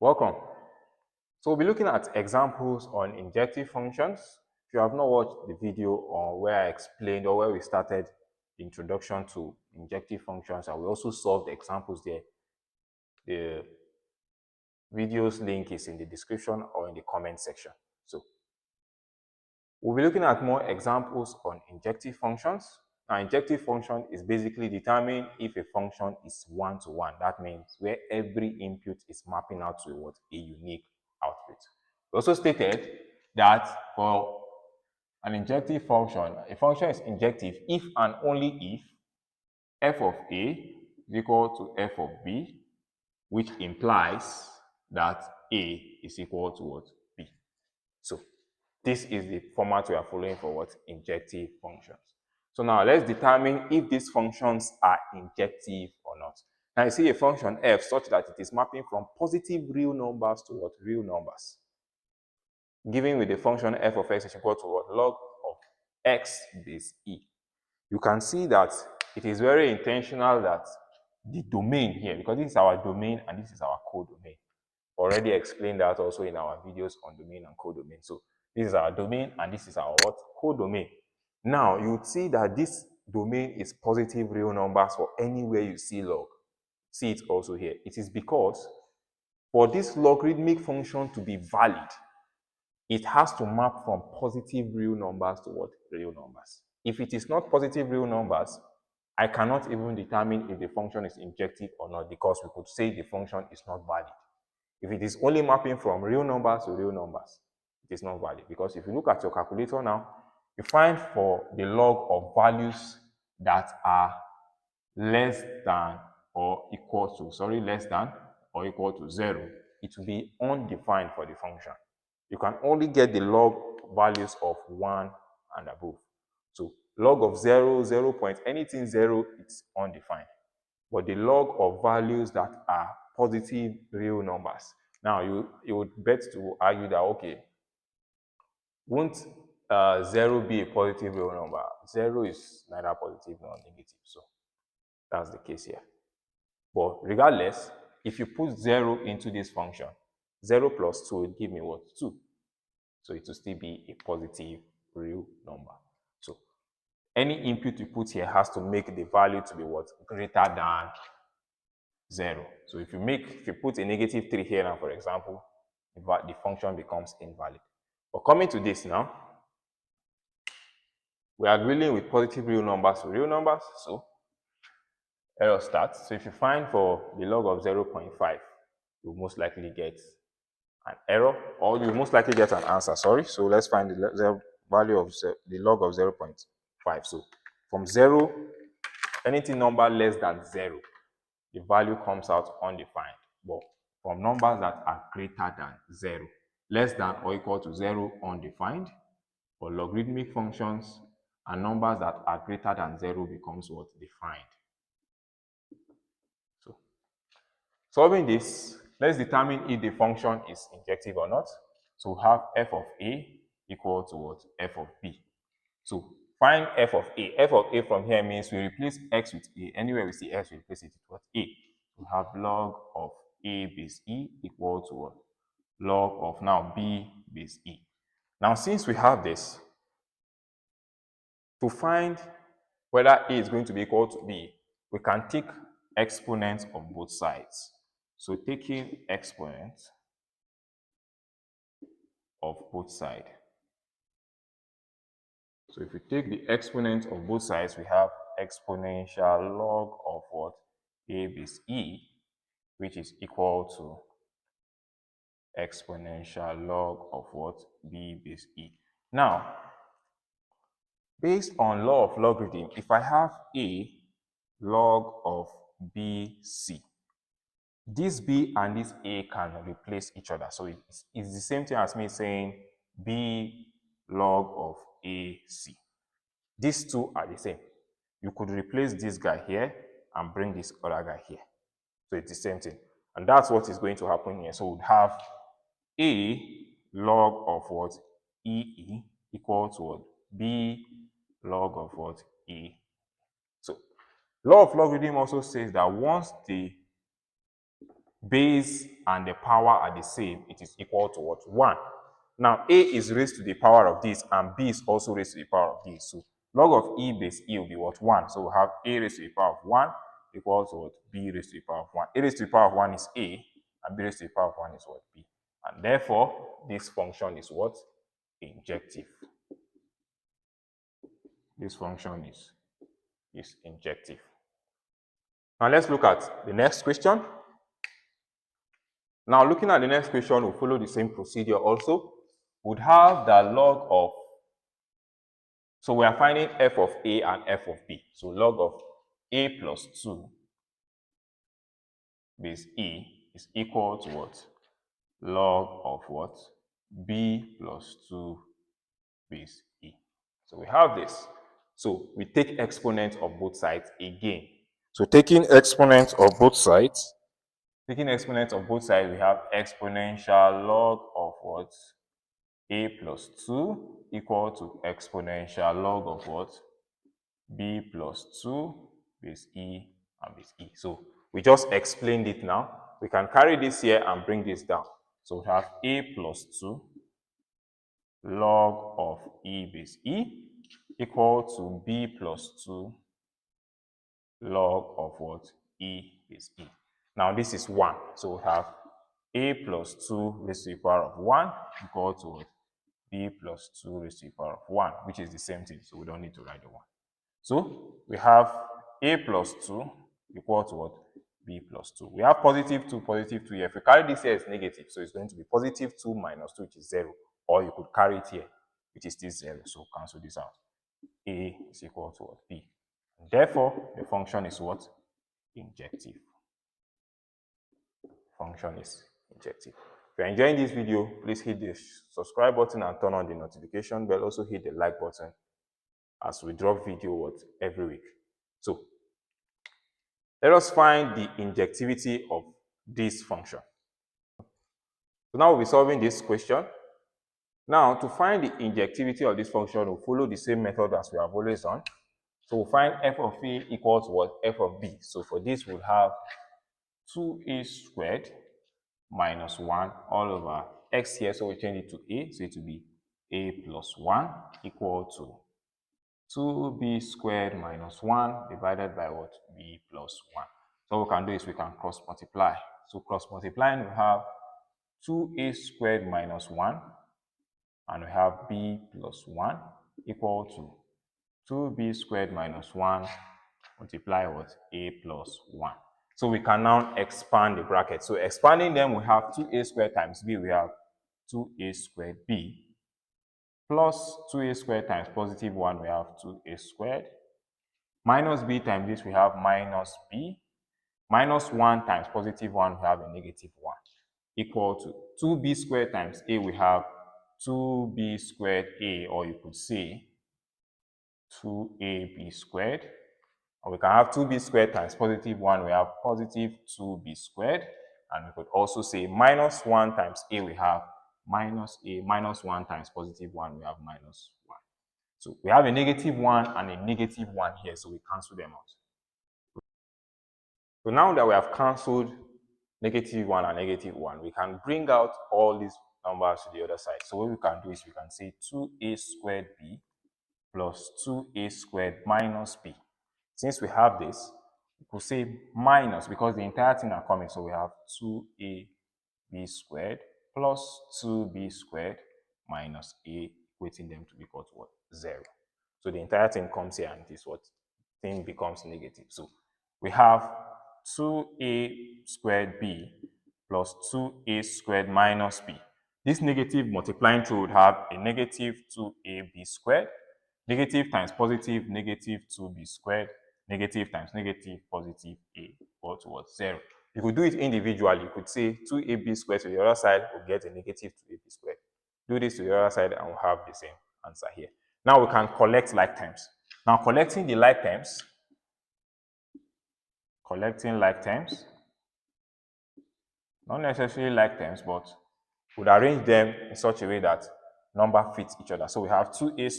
Welcome. So we'll be looking at examples on injective functions. If you have not watched the video or where I explained or where we started the introduction to injective functions, I will also solve the examples there. The video's link is in the description or in the comment section. So we'll be looking at more examples on injective functions. Now, injective function is basically determining if a function is one-to-one. That means where every input is mapping out to what? A unique output. We also stated that for an injective function, a function is injective if and only if f of A is equal to f of B, which implies that A is equal to what? B. So this is the format we are following for what? Injective functions. So now let's determine if these functions are injective or not. Now you see a function f such that it is mapping from positive real numbers to what? Real numbers. Given with the function f of x is equal to what? Log of x base e. You can see that it is very intentional that the domain here, because this is our domain and this is our codomain. Already explained that also in our videos on domain and codomain. So this is our domain and this is our what? Codomain. Now you would see that this domain is positive real numbers for anywhere you see log. See it also here. It is because for this logarithmic function to be valid, it has to map from positive real numbers to what? Real numbers. If it is not positive real numbers, I cannot even determine if the function is injective or not, because we could say the function is not valid. If it is only mapping from real numbers to real numbers, it is not valid. Because if you look at your calculator now, you find for the log of values that are less than or equal to, less than or equal to 0, it will be undefined for the function. You can only get the log values of 1 and above. So log of 0, 0 point, anything 0, it's undefined. But the log of values that are positive real numbers. Now, you would bet to argue that, okay, won't 0 be a positive real number? 0 is neither positive nor negative, so that's the case here. But regardless, if you put 0 into this function, 0 plus 2 will give me what? 2. So it will still be a positive real number. So any input you put here has to make the value to be what? Greater than 0. So if you put a negative 3 here now, for example, the function becomes invalid. But coming to this now, we are dealing with positive real numbers to real numbers, so error starts. So if you find for the log of 0.5, you'll most likely get an error, or you'll most likely get an answer, sorry. So let's find the value of the log of 0.5. So from 0, anything number less than 0, the value comes out undefined. But from numbers that are greater than 0, less than or equal to 0, undefined. For logarithmic functions, and numbers that are greater than 0 becomes what? Defined. So solving this, let's determine if the function is injective or not. So we have f of a equal to what? F of b. So find f of a. F of a from here means we replace x with a. Anywhere we see x, we replace it with what? A. We have log of a base e equal to what? Log of now b base e. Now since we have this, to find whether a is going to be equal to b, we can take exponents on both sides. So taking exponents of both sides. So if we take the exponent of both sides, we have exponential log of what? A base e, which is equal to exponential log of what? B base e. Now, based on law of logarithm, if I have a log of bc, this b and this a can replace each other. So it's the same thing as me saying b log of ac. These two are the same. You could replace this guy here and bring this other guy here. So it's the same thing. And that's what is going to happen here. So we'd have a log of what? E equal to what? B log of what? E. So law of logarithm also says that once the base and the power are the same, it is equal to what? 1. Now, a is raised to the power of this, and b is also raised to the power of this. So, log of e base e will be what? 1. So, we have a raised to the power of 1 equals to what? B raised to the power of 1. A raised to the power of 1 is a, and b raised to the power of 1 is what? B. And therefore, this function is what? Injective. This function is injective. Now, let's look at the next question. Now, looking at the next question, we'll follow the same procedure also. We'd have the log of, so we are finding f of a and f of b. So log of a plus 2 base e is equal to what? Log of what? B plus 2 base e. So we have this. So we take exponents of both sides again. So taking exponents of both sides, we have exponential log of what? A plus 2 equal to exponential log of what? B plus 2 base e and base e. So we just explained it now. We can carry this here and bring this down. So we have a plus 2 log of e base e equal to b plus 2 log of what? E base e. Now this is 1. So we have a plus 2 raised to the power of 1 equal to what? B plus 2 raised to the power of 1, which is the same thing. So we don't need to write the 1. So we have a plus 2 equal to what? B plus 2. We have positive 2 here. If you carry this here, it's negative. So it's going to be positive 2 minus 2, which is 0. Or you could carry it here, which is still 0. So cancel this out. A is equal to what? B. Therefore, the function is what? Injective. Function is injective. If you're enjoying this video, please hit the subscribe button and turn on the notification bell. Also hit the like button as we drop video every week. So let us find the injectivity of this function. So now we'll be solving this question. Now, to find the injectivity of this function, we'll follow the same method as we have always done. So we'll find f of a equals what? F of b. So for this, we'll have 2a squared minus 1 all over x here. So we change it to a. So it will be a plus 1 equal to 2b squared minus 1 divided by what? B plus 1. So what we can do is we can cross multiply. So cross multiplying, we have 2a squared minus 1 and we have b plus 1 equal to 2b squared minus 1 multiply what? A plus 1. So we can now expand the bracket. So expanding them, we have 2a squared times b, we have 2a squared b plus 2a squared times positive 1, we have 2a squared. Minus b times this, we have minus b. Minus 1 times positive 1, we have a negative 1. Equal to 2b squared times a, we have 2b squared a, or you could say 2ab squared. Or we can have 2b squared times positive 1, we have positive 2b squared. And we could also say minus 1 times a, we have minus a. Minus 1 times positive 1, we have minus 1. So we have a negative 1 and a negative 1 here, so we cancel them out. So now that we have cancelled negative 1 and negative 1, we can bring out all these numbers to the other side. So what we can do is we can say 2a squared b plus 2a squared minus b. Since we have this, we could say minus, because the entire thing are coming, so we have 2ab squared plus 2b squared minus a, equating them to be equal to what? 0. So the entire thing comes here and this what? Thing becomes negative. So we have 2a squared b plus 2a squared minus b. This negative multiplying through would have a negative 2ab squared. Negative times positive, negative 2b squared. Negative times negative, positive a, equal to what? 0. You could do it individually. You could say 2ab squared to the other side will get a negative 2ab squared. Do this to the other side and we'll have the same answer here. Now we can collect like terms. Now collecting the like terms, not necessarily like terms, but would arrange them in such a way that number fits each other. So we have 2a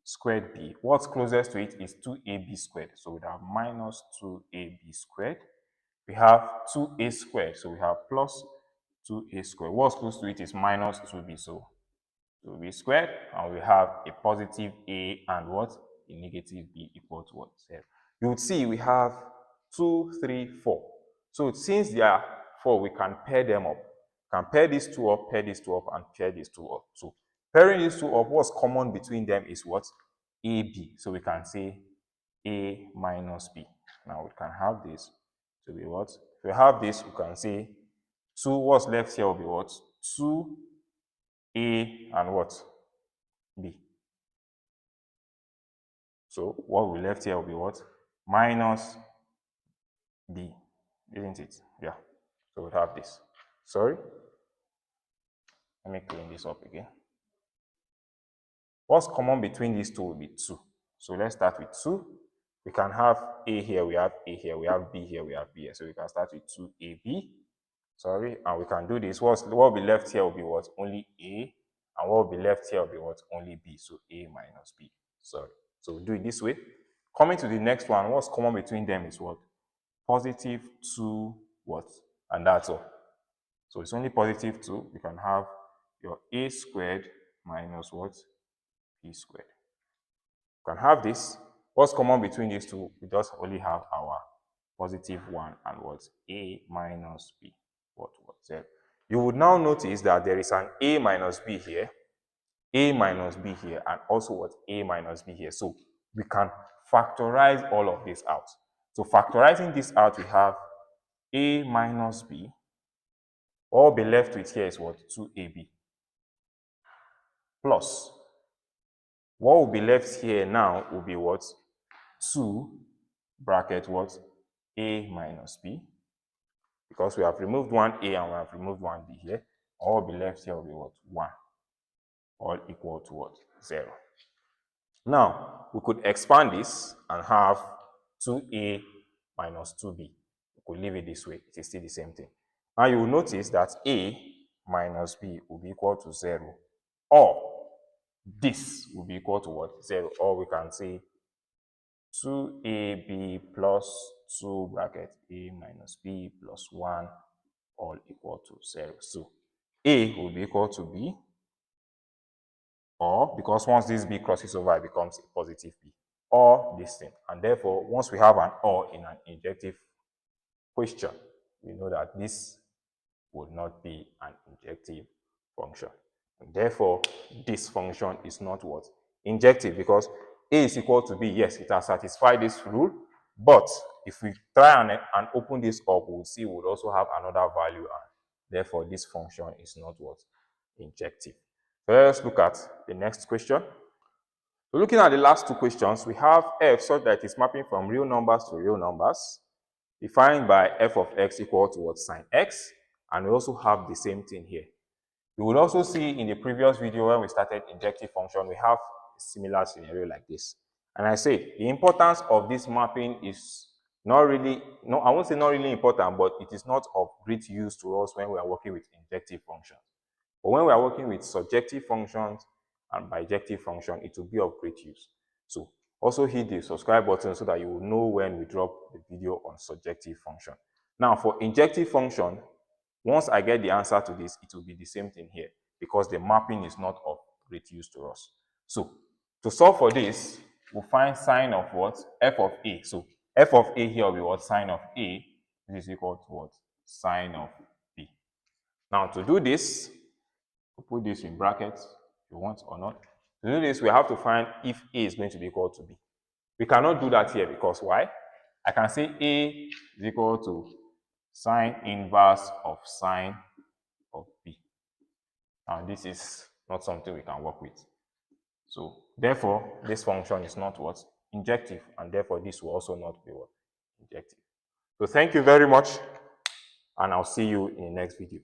squared b. What's closest to it is 2ab squared. So we have minus 2ab squared we have 2a squared. So we have plus 2a squared. What's close to it is minus 2b. So 2b squared, and we have a positive a and what? A negative b equal to what? 0. You would see we have 2, 3, 4. So since there are 4, we can pair them up. Can pair these two up, pair these two up, and pair these two up. So pairing these two up, what's common between them is what? AB. So we can say A minus B. Now we can have this to be what? If we have this, we can say 2, what's left here will be what? 2A and what? B. So what we left here will be what? Minus B, isn't it? Yeah. So we have this. Sorry. Let me clean this up again. What's common between these two will be 2. So let's start with 2. We can have A here, we have A here, we have B here, we have B here. So we can start with 2AB. Sorry, and we can do this. What will be left here will be what? Only A. And what will be left here will be what? Only B. So A minus B. Sorry. So we'll do it this way. Coming to the next one, what's common between them is what? Positive 2 what? And that's all. So it's only positive 2. You can have your A squared minus what? B squared. You can have this. What's common between these two? We just only have our positive 1 and what? A minus B. What? 0. You would now notice that there is an A minus B here, A minus B here, and also what? A minus B here. So we can factorize all of this out. So factorizing this out, we have A minus B. All we'll be left with here is what? 2AB. Plus, what will be left here now will be what? 2 bracket what? A minus B. Because we have removed one A and we have removed one B here. All will be left here will be what? 1. All equal to what? 0. Now, we could expand this and have 2A minus 2B. We could leave it this way. It is still the same thing. Now, you will notice that A minus B will be equal to 0. Or this will be equal to what? 0. Or we can say 2AB plus 2 bracket A minus B plus 1 all equal to 0. So A will be equal to B, or because once this B crosses over, it becomes a positive B, or this thing. And therefore, once we have an or in an injective question, we know that this would not be an injective function. And therefore, this function is not what? Injective, because A is equal to B. Yes, it has satisfied this rule, but if we try and open this up, we'll see we would also have another value, and therefore this function is not what? Injective. So let's look at the next question. So looking at the last two questions, we have f such that it is mapping from real numbers to real numbers, defined by f of x equal to what? Sine x, and we also have the same thing here. You will also see in the previous video when we started injective function, we have a similar scenario like this. And I say the importance of this mapping is not really, no, I won't say not really important, but it is not of great use to us when we are working with injective functions. But when we are working with surjective functions and bijective function, it will be of great use. So also hit the subscribe button so that you will know when we drop the video on surjective function. Now for injective function, once I get the answer to this, it will be the same thing here because the mapping is not of great use to us. So to solve for this, we'll find sine of what? F of A. So F of A here will be what? Sine of A. This is equal to what? Sine of B. Now to do this, we'll put this in brackets if you want or not. To do this, we have to find if A is going to be equal to B. We cannot do that here because why? I can say A is equal to sine inverse of sine of B. Now this is not something we can work with. So therefore, this function is not what? Injective, and therefore this will also not be what? Injective. So thank you very much, and I'll see you in the next video.